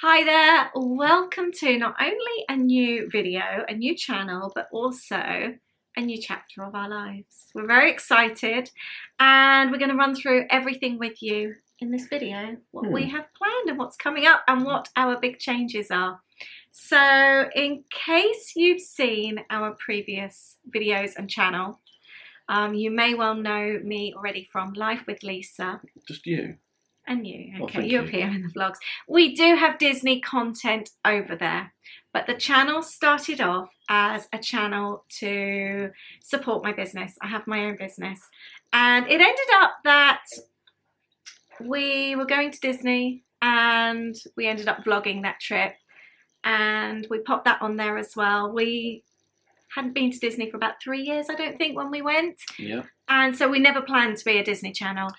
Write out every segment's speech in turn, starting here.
Hi there, welcome to not only a new video, a new channel, but also a new chapter of our lives. We're very excited and we're going to run through everything with you in this video, what we have planned and what's coming up and what our big changes are. So in case you've seen our previous videos and channel, you may well know me already from Life with Lisa. Just you? And you, okay, Oh, you appear in the vlogs. We do have Disney content over there, but the channel started off as a channel to support my business. I have my own business, and it ended up that we were going to Disney and we ended up vlogging that trip, and we popped that on there as well. We hadn't been to Disney for about 3 years, I don't think, when we went. Yeah. And so we never planned to be a Disney channel.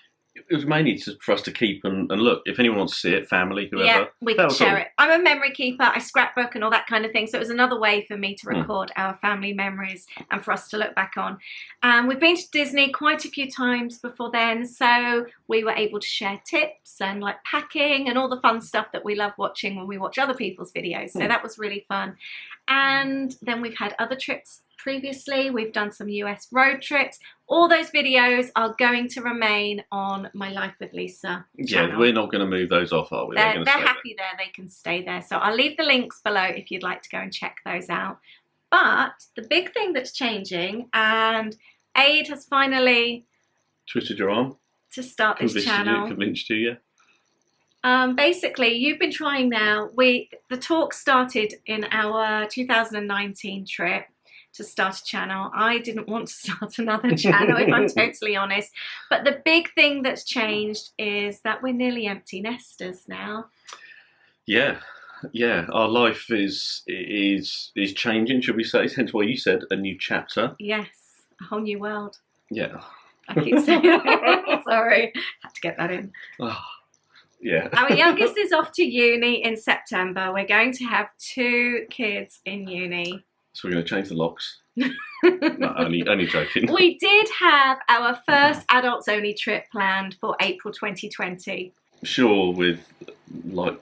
It was mainly for us to keep and look. If anyone wants to see it, family, whoever. Yeah, we can share it. I'm a memory keeper. I scrapbook and all that kind of thing. So it was another way for me to record our family memories and for us to look back on. We've been to Disney quite a few times before then. So we were able to share tips and like packing and all the fun stuff that we love watching when we watch other people's videos. So that was really fun. And then we've had other trips previously. We've done some US road trips. All those videos are going to remain on my Life with Lisa channel. Yeah, we're not going to move those off, are we? They're happy there. They can stay there. So I'll leave the links below if you'd like to go and check those out. But the big thing that's changing, and Aid has finally twisted your arm to start this channel. Convinced you, yeah. Basically, you've been trying now. The talk started in our 2019 trip to start a channel. I didn't want to start another channel, if I'm totally honest. But the big thing that's changed is that we're nearly empty nesters now. Yeah, yeah. Our life is changing, should we say? Hence why you said a new chapter. Yes, a whole new world. Yeah. I keep saying that. Sorry, had to get that in. Oh, yeah. Our youngest is off to uni in September. We're going to have 2 kids in uni. So we're going to change the locks. No, only joking. We did have our first adults only trip planned for April 2020. Sure, with like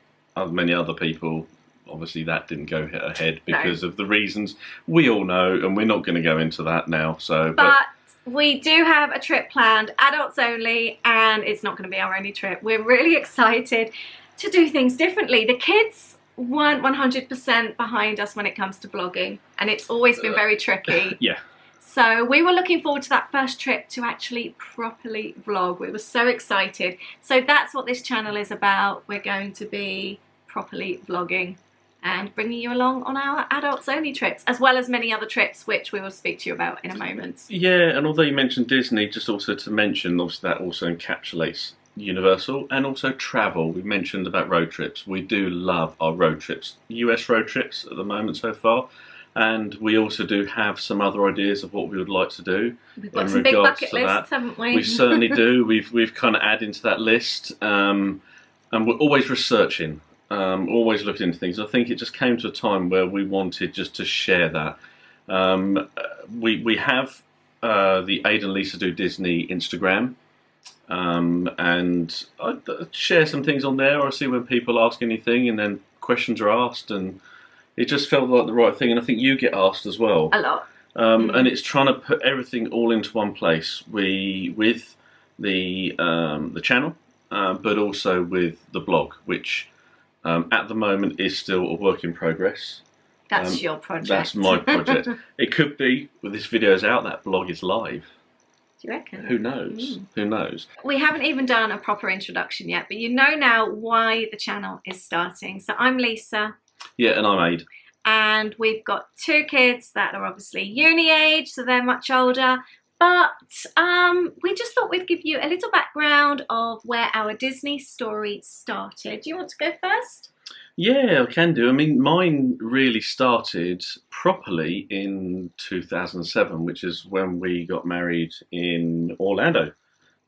many other people, obviously that didn't go ahead because of the reasons we all know, and we're not going to go into that now. So, but we do have a trip planned, adults only, and it's not going to be our only trip. We're really excited to do things differently. The kids weren't 100% behind us when it comes to vlogging, and it's always been very tricky. Yeah. So we were looking forward to that first trip to actually properly vlog. We were so excited. So that's what this channel is about. We're going to be properly vlogging and bringing you along on our adults only trips, as well as many other trips, which we will speak to you about in a moment. Yeah, and although you mentioned Disney, just also to mention, obviously that also encapsulates Universal and also travel. We mentioned about road trips. We do love our road trips, US road trips at the moment so far, and we also do have some other ideas of what we would like to do. We've got some big bucket lists, haven't we? We certainly do. We've kind of added into that list, and we're always researching, always looking into things. I think it just came to a time where we wanted just to share that. We have the Aid and Lisa Do Disney Instagram. And I share some things on there, or I see when people ask anything and then questions are asked, and it just felt like the right thing, and I think you get asked as well. A lot. And it's trying to put everything all into one place. With the channel, but also with the blog, which at the moment is still a work in progress. That's your project. That's my project. It could be, when this video's out, that blog is live. Do you reckon? Who knows? Who knows? We haven't even done a proper introduction yet, but you know now why the channel is starting. So I'm Lisa. Yeah, and I'm Aid. And we've got 2 kids that are obviously uni age, so they're much older. But we just thought we'd give you a little background of where our Disney story started. Do you want to go first? Yeah, I can do. I mean, mine really started properly in 2007, which is when we got married in Orlando.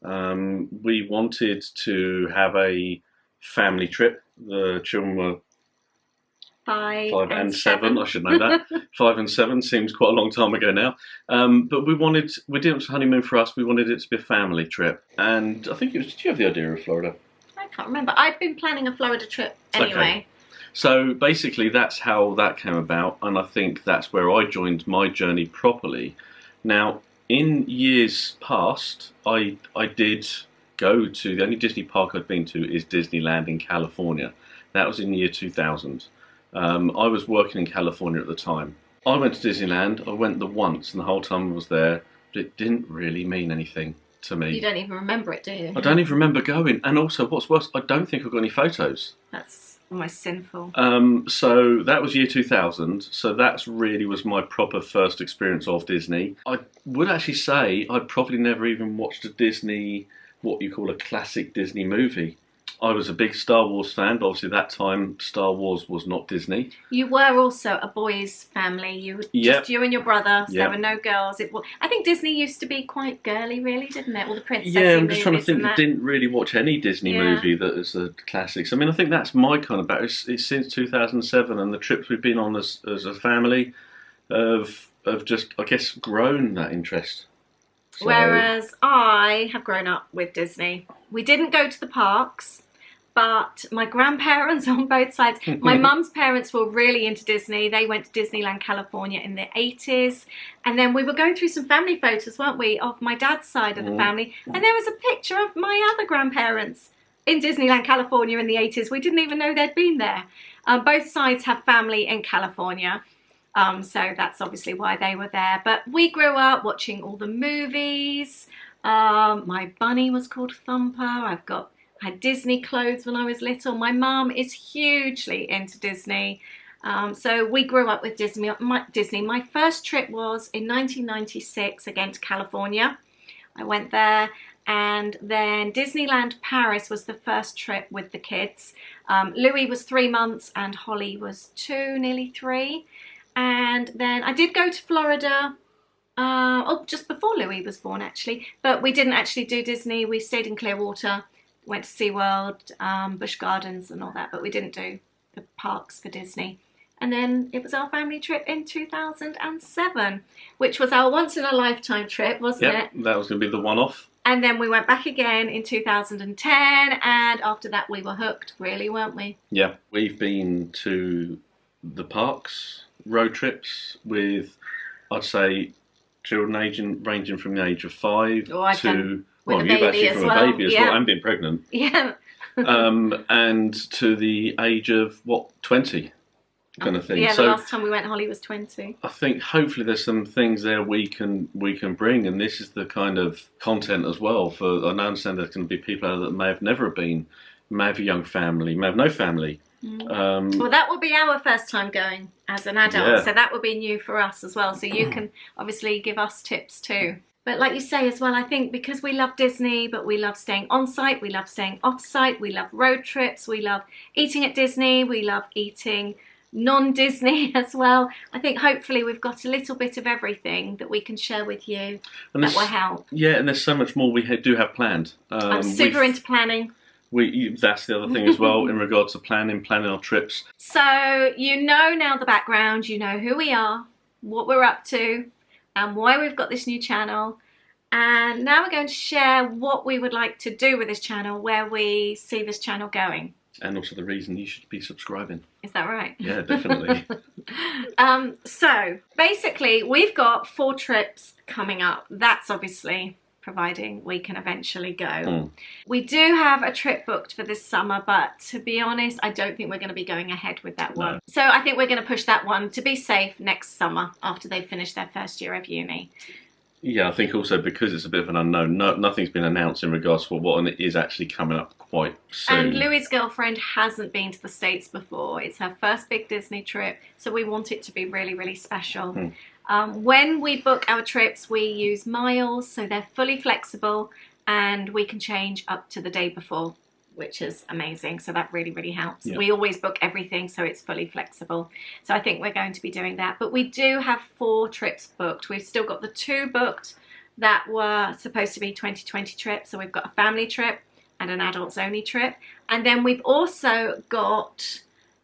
We wanted to have a family trip. The children were 5 and 7. I should know that. 5 and 7 seems quite a long time ago now. But we didn't want a honeymoon for us. We wanted it to be a family trip. And I think it was, did you have the idea of Florida? I can't remember. I've been planning a Florida trip anyway. Okay. So basically, that's how that came about, and I think that's where I joined my journey properly. Now, in years past, I did go to the only Disney park I'd been to is Disneyland in California. That was in the year 2000. I was working in California at the time. I went to Disneyland. I went the once, and the whole time I was there, but it didn't really mean anything to me. You don't even remember it, do you? I don't even remember going. And also, what's worse, I don't think I've got any photos. That's almost sinful. So that was year 2000. So that's really was my proper first experience of Disney. I would actually say I probably never even watched a Disney, what you call a classic Disney movie. I was a big Star Wars fan, but obviously that time Star Wars was not Disney. You were also a boys' family. You were just you and your brother. So there were no girls. I think Disney used to be quite girly, really, didn't it? All the princess movies. Yeah, I'm just trying to think. I didn't really watch any Disney movie that is a classics. I mean, I think that's my kind of background. It's since 2007, and the trips we've been on as a family have just, I guess, grown that interest. So. Whereas I have grown up with Disney. We didn't go to the parks. But my grandparents on both sides, my mum's parents were really into Disney. They went to Disneyland, California in the 80s. And then we were going through some family photos, weren't we, of my dad's side of the family. And there was a picture of my other grandparents in Disneyland, California in the 80s. We didn't even know they'd been there. Both sides have family in California. So that's obviously why they were there. But we grew up watching all the movies. My bunny was called Thumper. I had Disney clothes when I was little. My mum is hugely into Disney. So we grew up with Disney. My first trip was in 1996 again to California. I went there, and then Disneyland Paris was the first trip with the kids. Louis was 3 months and Holly was 2, nearly 3. And then I did go to Florida just before Louis was born actually, but we didn't actually do Disney. We stayed in Clearwater. Went to SeaWorld, Busch Gardens and all that, but we didn't do the parks for Disney. And then it was our family trip in 2007, which was our once-in-a-lifetime trip, wasn't it? That was going to be the one-off. And then we went back again in 2010, and after that we were hooked, really, weren't we? Yeah, we've been to the parks, road trips with, I'd say, children ranging from the age of 5 to... Well, you've actually from a baby as well, and been pregnant. Yeah. And to the age of, 20 kind of thing. Yeah, the last time we went, Holly was 20. I think hopefully there's some things there we can bring, and this is the kind of content as well. I understand there's going to be people out there that may have never been, may have a young family, may have no family. Well, that will be our first time going as an adult, so that will be new for us as well. So you can obviously give us tips too. But like you say as well, I think because we love Disney, but we love staying on site, we love staying off site, we love road trips, we love eating at Disney, we love eating non-Disney as well. I think hopefully we've got a little bit of everything that we can share with you that will help. Yeah, and there's so much more we do have planned. I'm super into planning. That's the other thing as well in regards to planning our trips. So you know now the background, you know who we are, what we're up to, and why we've got this new channel. And now we're going to share what we would like to do with this channel, where we see this channel going. And also the reason you should be subscribing. Is that right? Yeah, definitely. So basically we've got 4 trips coming up. That's obviously providing we can eventually go. We do have a trip booked for this summer, but to be honest, I don't think we're going to be going ahead with that one. So I think we're going to push that one to be safe next summer after they've finished their first year of uni. Yeah, I think also because it's a bit of an unknown, nothing's been announced in regards to what it is actually coming up quite soon. And Louis' girlfriend hasn't been to the States before. It's her first big Disney trip, so we want it to be really, really special. When we book our trips, we use miles, so they're fully flexible, and we can change up to the day before, which is amazing. So that really, really helps. Yeah. We always book everything, so it's fully flexible. So I think we're going to be doing that. But we do have 4 trips booked. We've still got the 2 booked that were supposed to be 2020 trips. So we've got a family trip and an adults only trip. And then we've also got...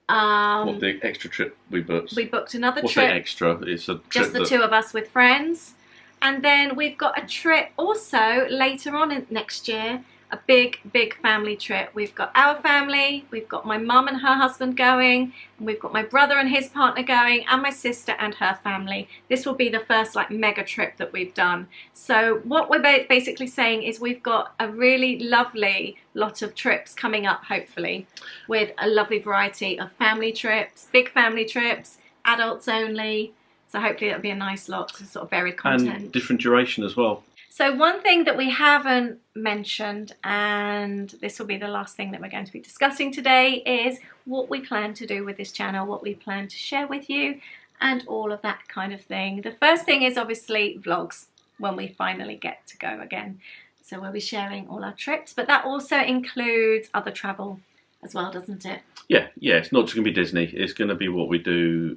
what, the extra trip we booked? We booked another trip. What's the extra? It's a trip just the 2 of us with friends. And then we've got a trip also later on next year a big family trip. We've got our family, we've got my mum and her husband going, and we've got my brother and his partner going, and my sister and her family. This will be the first like mega trip that we've done. So what we're basically saying is we've got a really lovely lot of trips coming up, hopefully, with a lovely variety of family trips, big family trips, adults only. So hopefully that'll be a nice lot of sort of varied content. And different duration as well. So one thing that we haven't mentioned, and this will be the last thing that we're going to be discussing today, is what we plan to do with this channel, what we plan to share with you, and all of that kind of thing. The first thing is obviously vlogs, when we finally get to go again. So we'll be sharing all our trips, but that also includes other travel as well, doesn't it? Yeah, it's not just going to be Disney. It's going to be what we do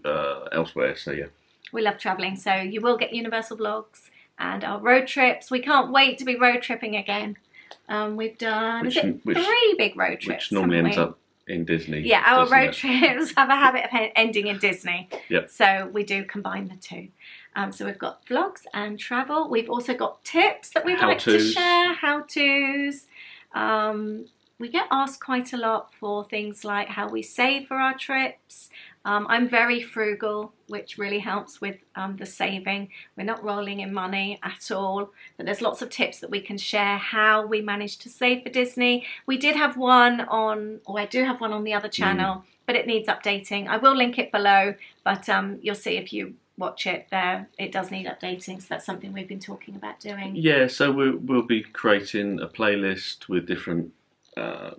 elsewhere, so yeah. We love travelling, so you will get Universal vlogs and our road trips. We can't wait to be road tripping again. We've done 3 big road trips, which normally ends up in Disney. Yeah, our road trips have a habit of ending in Disney. Yep. So we do combine the two. So we've got vlogs and travel. We've also got tips that we'd like to share, how-tos. We get asked quite a lot for things like how we save for our trips. I'm very frugal, which really helps with the saving. We're not rolling in money at all, but there's lots of tips that we can share how we manage to save for Disney. We did have one on, or I do have one on the other channel, but it needs updating. I will link it below, but you'll see if you watch it there, it does need updating, so that's something we've been talking about doing. Yeah, so we'll be creating a playlist with different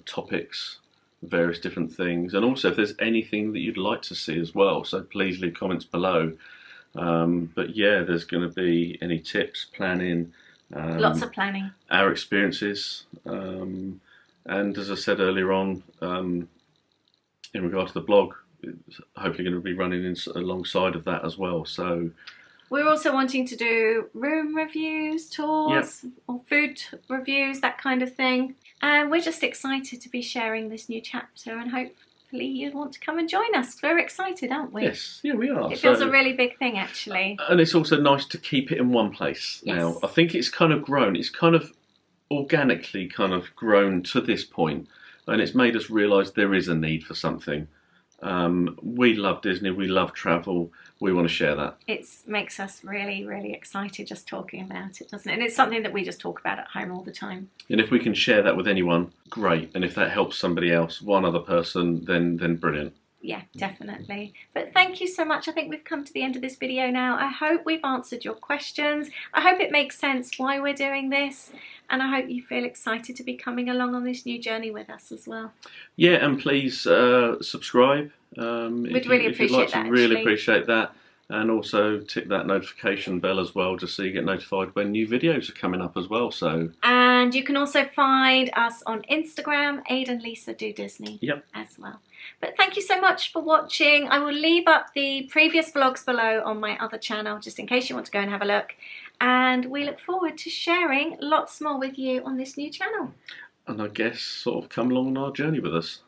topics, various different things, and also if there's anything that you'd like to see as well, so please leave comments below. But yeah, there's going to be any tips, planning, lots of planning, our experiences, and as I said earlier on, in regard to the blog, it's hopefully going to be running alongside of that as well. So we're also wanting to do room reviews, tours, or food reviews, that kind of thing. And we're just excited to be sharing this new chapter, and hopefully you want to come and join us. We're excited, aren't we? Yes, yeah, we are. It feels a really big thing, actually. And it's also nice to keep it in one place now. I think it's kind of grown. It's kind of organically kind of grown to this point, and it's made us realise there is a need for something. We love Disney, we love travel, we want to share that. It makes us really, really excited just talking about it, doesn't it? And it's something that we just talk about at home all the time. And if we can share that with anyone, great. And if that helps somebody else, one other person, then brilliant. Yeah, definitely. But thank you so much. I think we've come to the end of this video now. I hope we've answered your questions. I hope it makes sense why we're doing this. And I hope you feel excited to be coming along on this new journey with us as well. Yeah, and please subscribe. We'd really appreciate that. Really appreciate that. And also tick that notification bell as well, just so you get notified when new videos are coming up as well. So. And you can also find us on Instagram, adeandlisadodisney, as well. But thank you so much for watching. I will leave up the previous vlogs below on my other channel, just in case you want to go and have a look. And we look forward to sharing lots more with you on this new channel. And I guess sort of come along on our journey with us.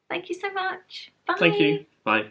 Thank you so much. Bye. Thank you. Bye.